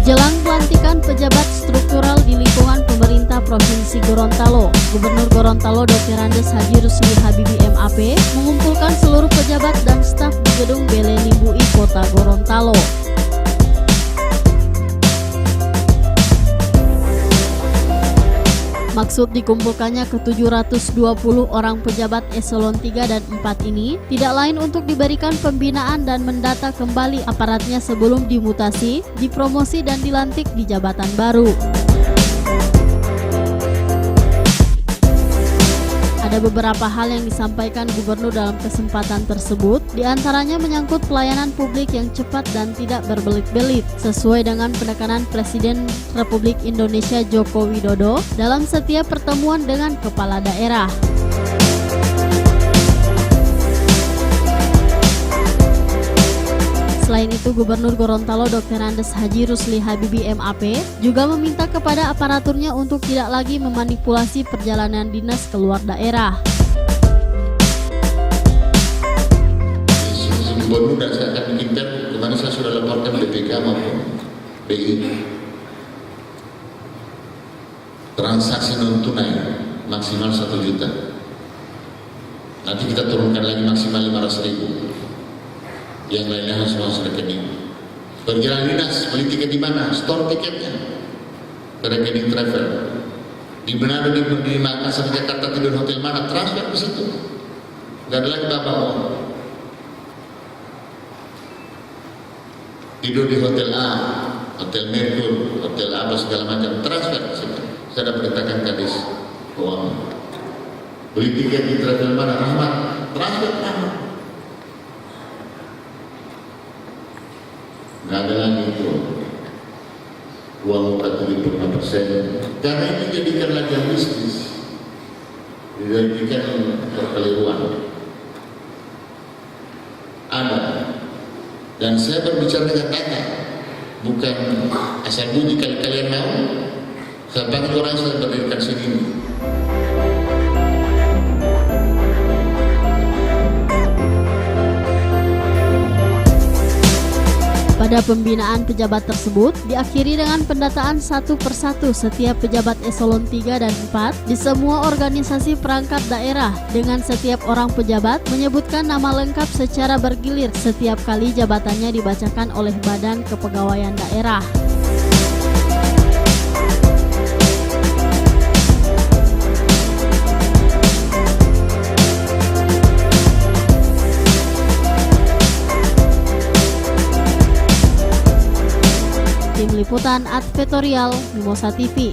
Jelang pelantikan pejabat struktural di lingkungan pemerintah Provinsi Gorontalo, Gubernur Gorontalo Dr. Andes Haji Rusli Habibie MAP mengumpulkan seluruh pejabat dan staf di Gedung Beleni MUI Kota Gorontalo. Maksud dikumpulkannya ke-720 orang pejabat eselon 3 dan 4 ini tidak lain untuk diberikan pembinaan dan mendata kembali aparatnya sebelum dimutasi, dipromosi dan dilantik di jabatan baru. Ada beberapa hal yang disampaikan Gubernur dalam kesempatan tersebut, diantaranya menyangkut pelayanan publik yang cepat dan tidak berbelit-belit, sesuai dengan penekanan Presiden Republik Indonesia Joko Widodo dalam setiap pertemuan dengan kepala daerah. Selain itu, Gubernur Gorontalo Dr. Andes Haji Rusli Habibie MAP juga meminta kepada aparaturnya untuk tidak lagi memanipulasi perjalanan dinas keluar daerah. Gubernur dan saya akan bikin kemana saya sudah laporkan BPK maupun BI. Transaksi non tunai maksimal 1 juta. Nanti kita turunkan lagi maksimal 500.000. Yang lainnya harus masuk rekening. Perjalanan dinas, beli tiket di mana? Store tiketnya ke rekening travel. Di Manado, di Makassar, Jakarta, tidur hotel mana? Transfer ke situ. Gak ada lagi bawa. Tidur di hotel A, hotel Merkur, hotel apa segala macam, transfer ke situ. Saya ada perintahkan kadis keuangan. Beli tiket di travel mana? Rahmat, transfer ke Rahmat. Nggak ada lagi itu uang 45%, karena ini jadikan lagi bisnis, dijadikan perkeliruan. Ada, dan saya berbicara dengan data, bukan asal bunyi. Kali kalian mau, saya panggil orang yang saya berdirikan sini. Pada pembinaan pejabat tersebut diakhiri dengan pendataan satu persatu setiap pejabat eselon 3 dan 4 di semua organisasi perangkat daerah, dengan setiap orang pejabat menyebutkan nama lengkap secara bergilir setiap kali jabatannya dibacakan oleh Badan Kepegawaian Daerah. Tim Liputan Advertorial Mimosa TV.